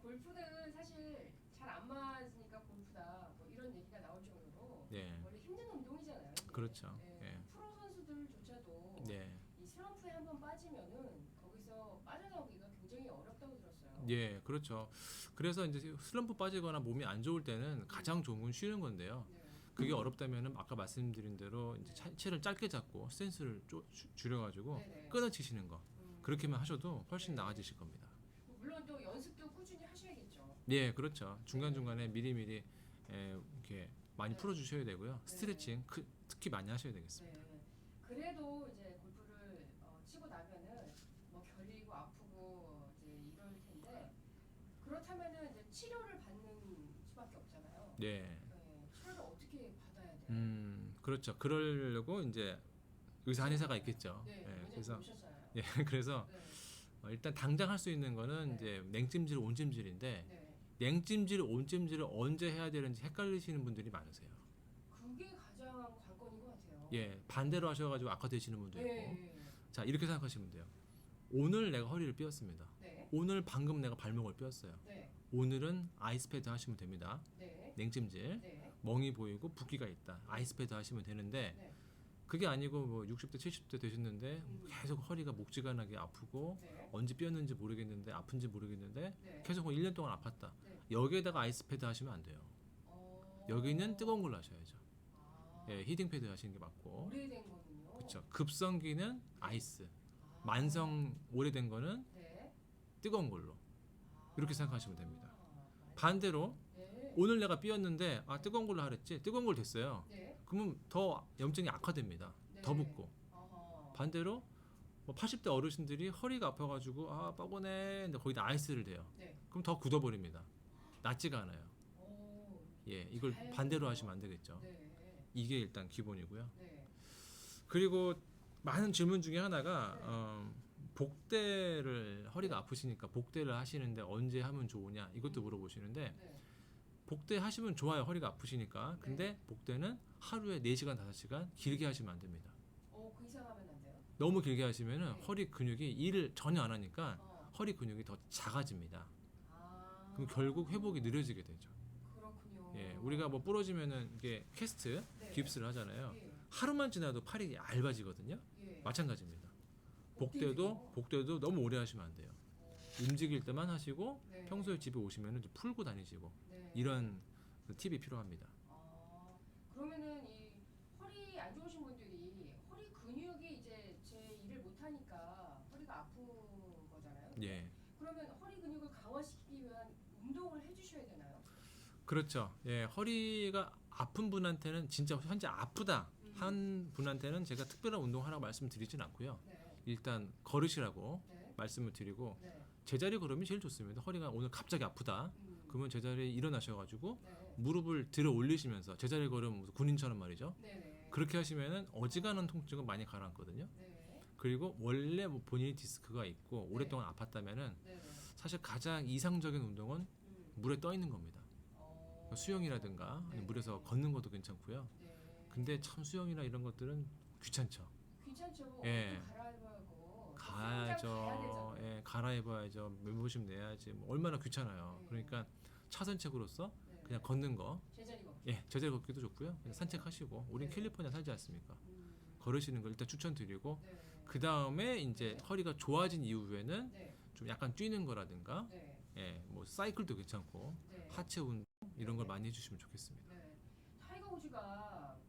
골프는 사실 잘 안 맞으니까 골프다 뭐 이런 얘기가 나올 정도로 네, 원래 힘든 운동이잖아요. 이게. 그렇죠. 네. 예. 프로 선수들조차도 네. 이 슬럼프에 한번 빠지면은 거기서 빠져나오기가 굉장히 어렵다고 들었어요. 예, 그렇죠. 그래서 이제 슬럼프 빠지거나 몸이 안 좋을 때는 가장 좋은 건 쉬는 건데요. 네. 그게 어렵다면은 아까 말씀드린 대로 이제 채를 짧게 잡고 스탠스를 줄여가지고 네네. 끊어치시는 거 그렇게만 하셔도 훨씬 네. 나아지실 겁니다. 물론 또 연습도 꾸준히 하셔야겠죠. 예, 그렇죠. 중간 중간에 미리미리 이렇게 많이 네. 풀어주셔야 되고요. 스트레칭 특히 많이 하셔야 되겠습니다. 네. 그래도 이제 골프를 치고 나면은 뭐 결리고 아프고 이제 이럴 텐데 그렇다면은 이제 치료를 받는 수밖에 없잖아요. 예, 네. 치료를 어떻게 받아야 돼요? 그렇죠. 그러려고 이제 의사 한의사가 있겠죠. 네. 예, 원장님 그래서 오셨어요. 예, 그래서 네. 일단 당장 할 수 있는 거는 네. 이제 냉찜질, 온찜질인데 네. 냉찜질, 온찜질을 언제 해야 되는지 헷갈리시는 분들이 많으세요. 그게 가장 관건인 것 같아요. 예, 반대로 하셔가지고 악화되시는 분도 있고. 네. 자, 이렇게 생각하시면 돼요. 오늘 내가 허리를 삐었습니다. 네. 오늘 방금 내가 발목을 삐었어요. 네. 오늘은 아이스패드 하시면 됩니다. 네. 냉찜질. 네. 멍이 보이고 붓기가 있다. 아이스패드 하시면 되는데 네. 그게 아니고 뭐 60대 70대 되셨는데 계속 허리가 목지근하게 아프고 네. 언제 삐었는지 모르겠는데 아픈지 모르겠는데 네. 계속 1년 동안 아팠다. 네. 여기에다가 아이스패드 하시면 안 돼요. 여기는 뜨거운 걸로 하셔야죠. 아, 예, 히팅 패드 하시는 게 맞고. 오래된 거는요. 그렇죠. 급성기는 아이스, 아. 만성 오래된 거는 네. 뜨거운 걸로. 이렇게 생각하시면 됩니다. 아, 반대로 네. 오늘 내가 삐었는데 아 뜨거운 걸로 하랬지. 뜨거운 걸 됐어요. 네. 그러면 더 염증이 악화됩니다. 네. 더 붓고. 어허. 반대로 뭐 80대 어르신들이 허리가 아파가지고 아 뻐근해 근데 거기다 아이스를 대요. 네. 그럼 더 굳어버립니다. 낫지가 않아요. 오. 예, 이걸 다행이네요. 반대로 하시면 안 되겠죠. 네. 이게 일단 기본이고요. 네. 그리고 많은 질문 중에 하나가 네. 복대를 허리가 아프시니까 복대를 하시는데 언제 하면 좋으냐 이것도 물어보시는데 네. 복대 하시면 좋아요. 허리가 아프시니까. 네. 근데 복대는 하루에 4시간 5시간 길게 하시면 안 됩니다. 그 이상 하면 안 돼요? 너무 길게 하시면은 네. 허리 근육이 일을 전혀 안 하니까 어. 허리 근육이 더 작아집니다. 아. 그럼 결국 회복이 느려지게 되죠. 그렇군요. 예, 우리가 뭐 부러지면은 이게 캐스트, 네. 깁스를 하잖아요. 예. 하루만 지나도 팔이 얇아지거든요. 예. 마찬가지입니다. 복대도요? 복대도 너무 오래 하시면 안 돼요. 움직일 때만 하시고 네. 평소에 집에 오시면은 좀 풀고 다니시고 네. 이런 그 팁이 필요합니다. 그러면은 이 허리 안 좋으신 분들이 허리 근육이 이제 제 일을 못 하니까 허리가 아픈 거잖아요. 예, 그러면 허리 근육을 강화시키기 위한 운동을 해주셔야 되나요? 그렇죠. 예, 허리가 아픈 분한테는 진짜 현재 아프다 한 분한테는 제가 특별한 운동하라고 말씀드리진 않고요. 네. 일단 걸으시라고 네. 말씀을 드리고 네. 제자리 걸음이 제일 좋습니다. 허리가 오늘 갑자기 아프다. 그러면 제자리에 일어나셔가지고 네. 무릎을 들어 올리시면서 제자리 걸음 무슨 군인처럼 말이죠. 네네. 그렇게 하시면은 어지간한 통증은 많이 가라앉거든요. 네. 그리고 원래 뭐 본인이 디스크가 있고 네. 오랫동안 아팠다면은 네네. 사실 가장 이상적인 운동은 물에 떠 있는 겁니다. 수영이라든가 아니면 네. 물에서 걷는 것도 괜찮고요. 네. 근데 참 수영이나 이런 것들은 귀찮죠. 귀찮죠. 예. 옷도 갈아입어야고. 가야죠. 가야 되잖아요. 예, 갈아입어야죠. 멤버십 내야지. 뭐 얼마나 귀찮아요. 네. 그러니까 차선책으로서 네. 그냥 걷는 거, 제자리 걷기. 예, 제자리 걷기도 좋고요. 그냥 네. 산책하시고, 우린 네. 캘리포니아 살지 않습니까? 음. 걸으시는 걸 일단 추천드리고, 네. 그 다음에 이제 네. 허리가 좋아진 이후에는 네. 좀 약간 뛰는 거라든가, 네. 예, 뭐 사이클도 괜찮고, 네. 하체 운동 이런 걸 네. 많이 해주시면 좋겠습니다. 네. 타이거 우즈가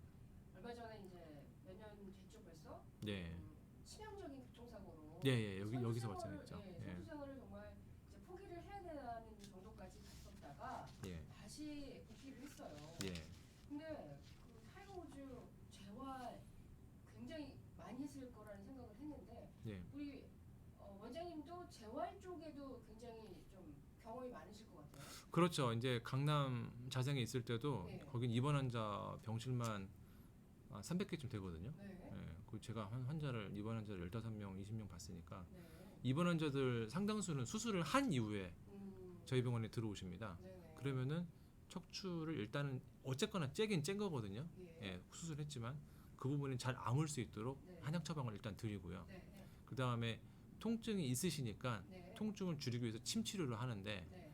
얼마 전에 이제 몇 년 됐죠 벌써? 예, 치명적인 교통사고로 예, 여기서 선수 발생했죠. 생활을, 예, 예, 선수 생활을 정말 이제 포기를 해야 되는 정도까지 갔었다가 예, 다시 복귀를 했어요. 예, 근데 그 타이거 우즈 재활 굉장히 많이 했을 거라는 생각을 했는데 예. 우리 원장님도 재활 쪽에도 굉장히 좀 경험이 많으실 것 같아요. 그렇죠. 이제 강남 자생에 있을 때도 네. 거긴 입원 환자 병실만 300개쯤 되거든요. 네. 예, 그 제가 입원 환자를 15명, 20명 봤으니까 네. 입원 환자들 상당수는 수술을 한 이후에 저희 병원에 들어오십니다. 네네. 그러면은 척추를 일단은 어쨌거나 째긴 짠 거거든요. 예. 예, 수술했지만 그 부분이 잘 아물 수 있도록 네. 한약 처방을 일단 드리고요. 네. 네. 그 다음에 통증이 있으시니까 네. 통증을 줄이기 위해서 침 치료를 하는데 네.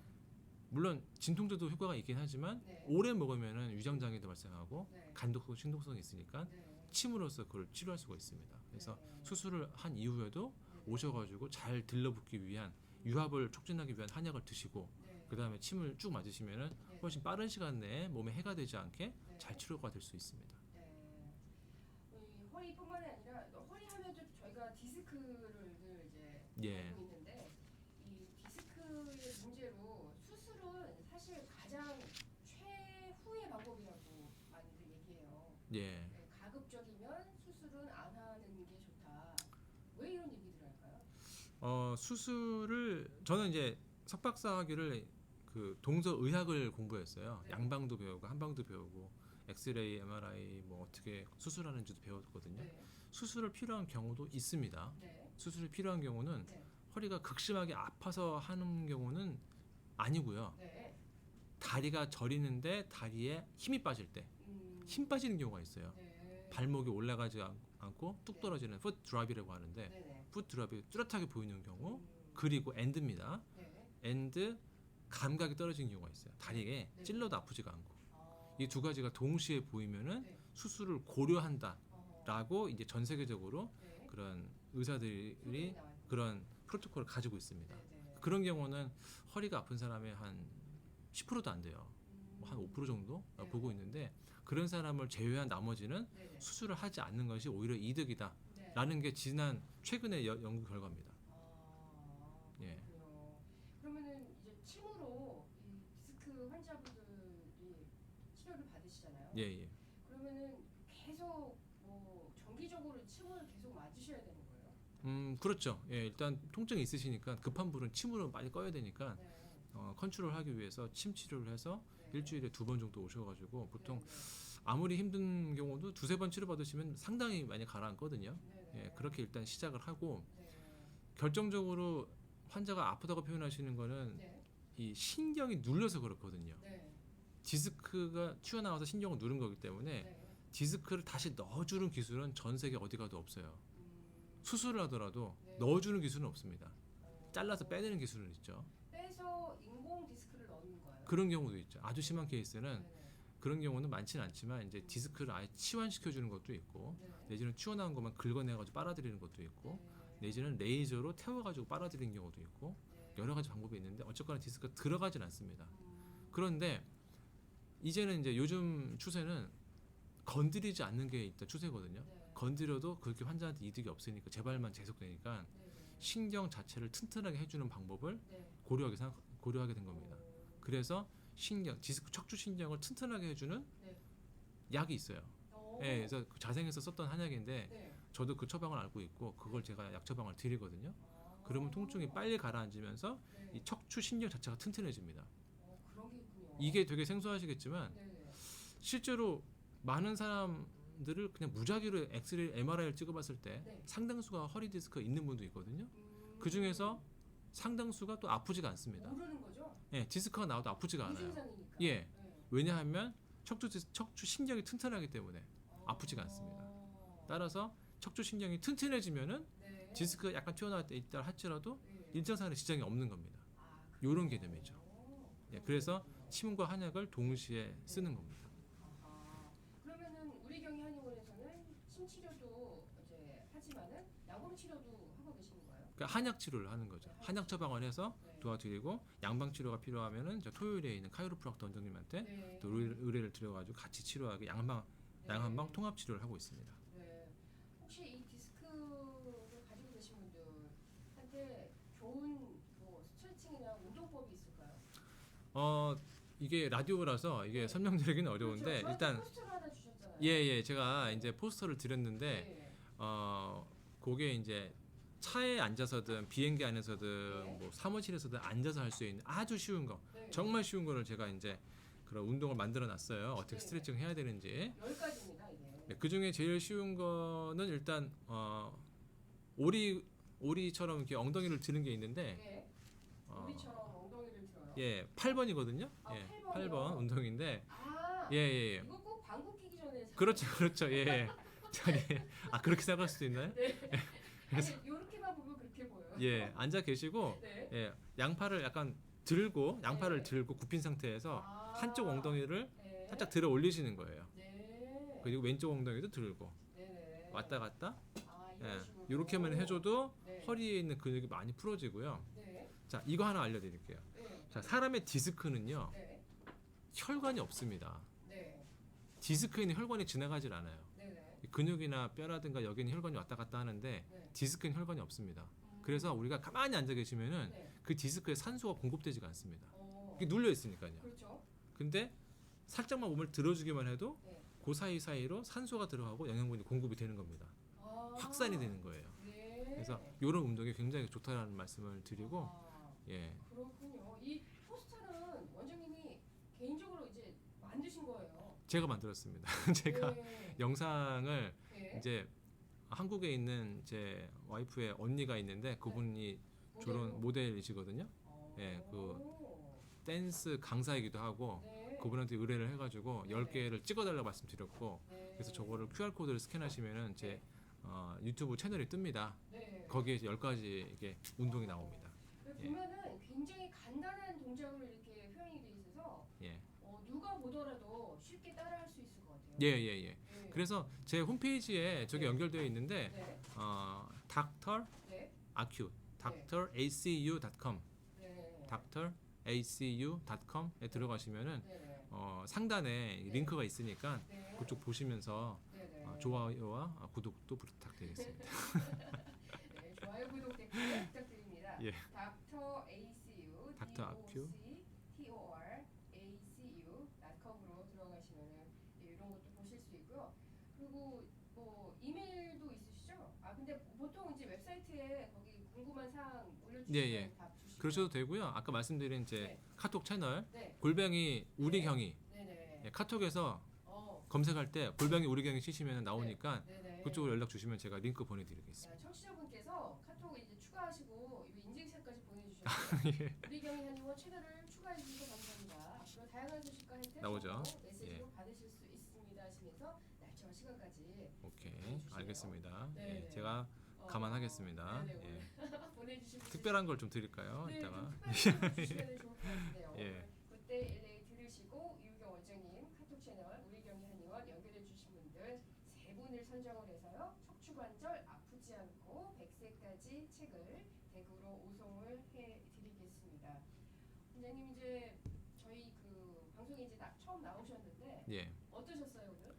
물론 진통제도 효과가 있긴 하지만 네. 오래 먹으면은 위장 장애도 발생하고 네. 간독성, 신독성이 있으니까 네. 침으로써 그걸 치료할 수가 있습니다. 그래서 네. 수술을 한 이후에도 네. 오셔가지고 잘 들러붙기 위한 유합을 촉진하기 위한 한약을 드시고 네. 그 다음에 침을 쭉 맞으시면은 네. 훨씬 빠른 시간 내에 몸에 해가 되지 않게 네. 잘 치료가 될 수 있습니다. 네. 이 허리뿐만이 아니라 허리 하면도 저희가 디스크를 늘 이제 예. 알고 있는데 이 디스크의 문제로 수술은 사실 가장 최후의 방법이라고 많이들 얘기해요. 예. 네, 가급적이면 수술은 안 하는 게 좋다. 왜 이런 얘기들 할까요? 수술을 저는 이제 석박사 학위를 그 동서의학을 공부했어요. 네. 양방도 배우고 한방도 배우고 엑스레이, MRI 뭐 어떻게 수술하는지도 배웠거든요. 네. 수술을 필요한 경우도 있습니다. 네. 수술이 필요한 경우는 네. 허리가 극심하게 아파서 하는 경우는 아니고요. 네. 다리가 저리는데 다리에 힘이 빠질 때 힘 빠지는 경우가 있어요. 네. 발목이 올라가지 않고 뚝 네. 떨어지는 풋 드랍이라고 하는데 네네. 풋 드랍이 뚜렷하게 보이는 경우 음. 그리고 엔드입니다. 네. 엔드 감각이 떨어지는 경우가 있어요. 다리에 네. 찔러도 아프지가 않고 이 두 가지가 동시에 보이면은 네. 수술을 고려한다라고 어, 이제 전 세계적으로 네. 그런 의사들이 소문이 나와요. 그런 프로토콜을 가지고 있습니다. 네, 네. 그런 경우는 허리가 아픈 사람의 한 10%도 안 돼요. 뭐한 5% 정도 네. 보고 있는데 그런 사람을 제외한 나머지는 네, 네. 수술을 하지 않는 것이 오히려 이득이다라는 네. 게 지난 최근의 연구 결과입니다. 아, 예. 그렇군요. 그러면은 이제 침으로 이 디스크 환자분들이 치료를 받으시잖아요. 예, 예. 그러면은 계속 뭐 정기적으로 침을 계속 맞으셔야 되는 거예요? 그렇죠. 예, 일단 통증이 있으시니까 급한 불은 침으로 빨리 꺼야 되니까 네. 컨트롤하기 위해서 침 치료를 해서 네. 일주일에 2번 정도 오셔가지고 보통 네, 네. 아무리 힘든 경우도 두세 번 치료 받으시면 상당히 많이 가라앉거든요. 네, 네. 예, 그렇게 일단 시작을 하고 네. 결정적으로 환자가 아프다고 표현하시는 거는 네. 이 신경이 눌려서 그렇거든요. 네. 디스크가 튀어나와서 신경을 누른 거기 때문에 네. 디스크를 다시 넣어주는 기술은 전 세계 어디 가도 없어요. 수술을 하더라도 네. 넣어주는 기술은 없습니다. 어, 잘라서 빼내는 기술은 있죠. 빼서 인공 디스크를 넣는 거예요? 그런 경우도 있죠. 아주 심한 케이스는 네, 네. 그런 경우는 많지는 않지만 이제 디스크를 아예 치환시켜 주는 것도 있고 네. 내지는 튀어나온 것만 긁어내가지고 빨아들이는 것도 있고 네. 내지는 레이저로 태워가지고 빨아들이는 경우도 있고 네. 여러 가지 방법이 있는데 어쨌거나 디스크가 들어가진 않습니다. 음, 그런데 이제는 이제 요즘 추세는 건드리지 않는 게 일단 추세거든요. 네. 건드려도 그렇게 환자한테 이득이 없으니까 재발만 계속되니까 네, 네. 신경 자체를 튼튼하게 해주는 방법을 네. 고려하게 된 겁니다. 그래서 디스크 척추 신경을 튼튼하게 해주는 네. 약이 있어요. 어, 예, 그래서 그 자생에서 썼던 한약인데 네. 저도 그 처방을 알고 있고 그걸 제가 약 처방을 드리거든요. 그러면 통증이 빨리 가라앉으면서 네. 이 척추 신경 자체가 튼튼해집니다. 그런 게 있군요. 이게 되게 생소하시겠지만 네, 네. 실제로 많은 사람들을 그냥 무작위로 엑스레이, MRI를 찍어봤을 때 네. 상당수가 허리 디스크가 있는 분도 있거든요. 음, 그 중에서 상당수가 또 아프지가 않습니다. 모르는 거죠? 예, 디스크가 나와도 아프지가 않아요. 무증상이니까. 예. 네. 왜냐하면 척추 신경이 튼튼하기 때문에 아프지가 않습니다. 어, 따라서 척추 신경이 튼튼해지면은 네. 디스크가 약간 튀어나올 때 있다 할지라도 네. 일정상의 지장이 없는 겁니다. 아, 요런 개념이죠. 그렇군요. 예, 그래서 침과 한약을 동시에 쓰는 겁니다. 아하. 그러면은 우리 경희 한의원에서는 침 치료도 이제 하지만은 약물 치료도 하고 계시는 거예요? 그러니까 한약 치료를 하는 거죠. 한약 처방을 해서 네. 도와드리고 양방 치료가 필요하면은 저 토요일에 있는 카이로프락터 원장님한테 네. 또 의뢰를 드려가지고 같이 치료하고 양방 통합 치료를 하고 있습니다. 네. 혹시 이 디스크를 가지고 계신 분들한테 좋은 뭐 스트레칭이나 운동법이 있을까요? 이게 라디오라서 이게 설명드리기는 어려운데 그렇죠. 일단 포스터를 하나 주셨잖아요. 예 제가 이제 포스터를 드렸는데 네. 그게 이제 차에 앉아서든 비행기 안에서든 네. 뭐 사무실에서든 앉아서 할 수 있는 아주 쉬운 거 네. 정말 쉬운 거를 제가 이제 그런 운동을 만들어 놨어요. 어떻게 네. 스트레칭 해야 되는지. 10가지입니다, 이게. 네, 그 중에 제일 쉬운 거는 일단 오리처럼 이렇게 엉덩이를 드는 게 있는데 네. 어, 우리처럼 엉덩이를 들어요. 예 8번이거든요. 아, 예 8번이요? 8번 운동인데 아, 예. 이거 꼭 방구 끼기 전에 그렇죠 예. 그렇게 생각할 수도 있나요? 네. 그래서- 아니, 요렇게만 보면 그렇게 보여요. 예 앉아 계시고 네. 예 양팔을 약간 들고 양팔을 네. 들고 굽힌 상태에서 아, 한쪽 엉덩이를 네. 살짝 들어 올리시는 거예요. 네. 그리고 왼쪽 엉덩이도 들고 네네. 왔다 갔다 아, 예, 이런 식으로. 이렇게만 해줘도 네. 허리에 있는 근육이 많이 풀어지고요. 네. 자 이거 하나 알려드릴게요. 네. 자 사람의 디스크는요 네. 혈관이 없습니다. 네. 디스크에는 혈관이 지나가질 않아요. 네네. 이 근육이나 뼈라든가 여기는 혈관이 왔다 갔다 하는데 네. 디스크는 혈관이 없습니다. 그래서 우리가 가만히 앉아 계시면은 네. 그 디스크에 산소가 공급되지가 않습니다. 어, 이게 눌려 있으니까요. 그렇죠. 근데 살짝만 몸을 들어주기만 해도 네. 그 사이사이로 산소가 들어가고 영양분이 공급이 되는 겁니다. 아, 확산이 되는 거예요. 네. 그래서 이런 운동이 굉장히 좋다라는 말씀을 드리고 아, 예. 그렇군요. 이 포스터는 원장님이 개인적으로 이제 만드신 거예요. 제가 만들었습니다. 제가 네. 영상을 네. 이제 한국에 있는 제 와이프의 언니가 있는데 그분이 저런 모델이시거든요. 예, 댄스 강사이기도 하고 네. 그분한테 의뢰를 해가지고 네. 10개를 찍어달라고 말씀드렸고 네. 그래서 저거를 QR코드를 스캔하시면은 제 유튜브 채널이 뜹니다. 네. 거기에 10가지 이게 운동이 나옵니다. 예. 보면은 굉장히 간단한 동작으로 이렇게 표현이 돼 있어서 예. 누가 보더라도 쉽게 따라할 수 있을 것 같아요. 예. 네. 그래서 제 홈페이지에 저게 네. 연결되어 있는데 네. Dr. 네. ACU, dracu.com, 네. dracu.com에 들어가시면은 네. 상단에 네. 링크가 있으니까 네. 그쪽 보시면서 네. 좋아요와 구독도 부탁드리겠습니다. 네, 좋아요, 구독, 댓글 부탁드립니다. 예. 닥터 ACU, 닥터 아큐. doctoracu.com으로 들어가시면은 이런 것도 보실 수 있고요. 그리고 뭐 이메일도 있으시죠? 아 근데 보통 이제 웹사이트에 거기 궁금한 사항 올려주시면 예. 답 주시고. 그러셔도 되고요. 아까 말씀드린 제 네. 카톡 채널 네. 골뱅이 우리 경이 네네. 예, 카톡에서 어. 검색할 때 골뱅이 우리 경이 치시면 나오니까 네네. 그쪽으로 연락 주시면 제가 링크 보내드리겠습니다. 자, 청취자분께서 카톡 이제 추가하시고 이 인증샷까지 보내주셨어요. 예. 우리경희 한의원 채널을 추가해 주셔서 감사합니다. 앞으로 다양한 소식과 혜택 나오죠. 메시지로 받으실 수 있습니다 하시면서 날짜와 시간까지 오케이, 보내주시네요. 알겠습니다. 네. 예, 제가 감안하겠습니다. 네네, 예. 오늘 보내주신 분들 특별한 걸 좀 드릴까요? 네, 이따가. 좀 특별한 거 주시면 좋을 것 같은데요. 예. 오늘 그때 LA 들으시고 이유경 원장님 카톡 채널 우리경희 한의원 연결해 주신 분들 3분을 선정을 해서요. 척추관절 아프지 않고 100세까지 책을 댁으로 오송을 해드리겠습니다. 원장님 이제 저희 그 방송에 이제 처음 나오셨는데 예. 어떠셨어요 오늘?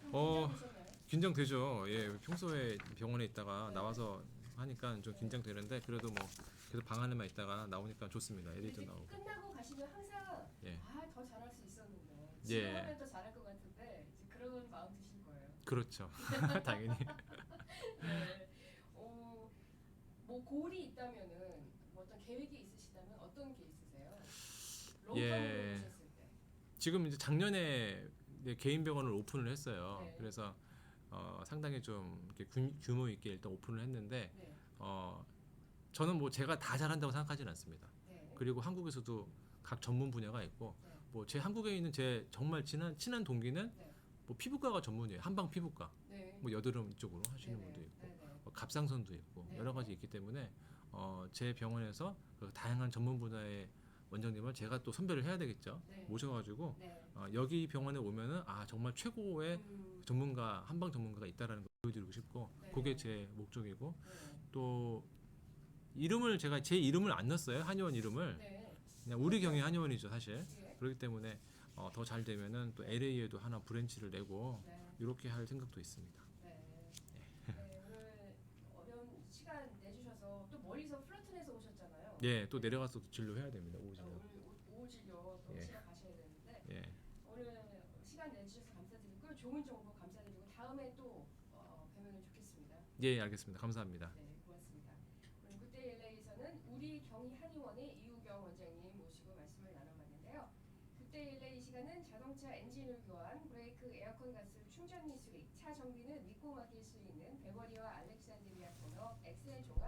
좀 어, 긴장되셨나요? 긴장되죠. 예, 평소에 병원에 있다가 네. 나와서 하니까 좀 긴장되는데 그래도 뭐 계속 방 안에만 있다가 나오니까 좋습니다. 근데 에디도 이제 나오고. 끝나고 가시면 항상 예. 더 잘할 수 있었는데 예. 지금 하면 더 잘할 것 같은데 이제 그런 마음 드실 거예요. 그렇죠. 당연히. 네. 뭐 골이 있다면은 뭐 어떤 계획이 있으시다면 어떤 게 있으세요? 롱텀으로 예. 보셨을 때. 지금 이제 작년에 이제 개인 병원을 오픈을 했어요. 네. 그래서 상당히 좀 이렇게 규모 있게 일단 오픈을 했는데 네. 저는 뭐 제가 다 잘한다고 생각하지는 않습니다. 네. 그리고 한국에서도 각 전문 분야가 있고 네. 뭐 제 한국에 있는 제 정말 친한 동기는 네. 뭐 피부과가 전문이에요. 한방 피부과. 네. 뭐 여드름 이쪽으로 하시는 네네. 분도 있고 네네. 뭐 갑상선도 있고 네. 여러 가지 있기 때문에 제 병원에서 그 다양한 전문 분야의 원장님을 제가 또 선별을 해야 되겠죠. 네. 모셔가지고 네. 여기 병원에 오면은 정말 최고의 전문가 한방 전문가가 있다라는 걸 보여드리고 싶고 네. 그게 제 목적이고 네. 또 이름을 제가 제 이름을 안 넣었어요. 한의원 이름을 네. 그냥 우리 경희 한의원이죠 사실. 예. 그렇기 때문에 더 잘 되면은 또 LA에도 하나 브랜치를 내고 네. 이렇게 할 생각도 있습니다. 네. 네. 오늘 어려운 시간 내주셔서 또 멀리서 플러튼에서 오셨잖아요. 예, 또 내려가서 진료해야 됩니다. 오후진료. 오늘 오후 진료 또 예. 치러 가셔야 되는데 예, 오늘 시간 내주셔서 감사드리고요. 좋은 정보 감사드리고 다음에 또 뵈면 좋겠습니다. 예, 알겠습니다. 감사합니다. 네, 고맙습니다. 오늘 굿데이 LA에서는 우리 경희 한의원의 이우경 원장님 모시고 말씀을 나눠봤는데요. 굿데이 LA 시간은 자동차 엔진을 교환, 브레이크, 에어컨 가스 충전 및 수리, 차 정비는 믿고 맡길 수 있는 베버리와 알렉산드리아 코너 엑셀 종합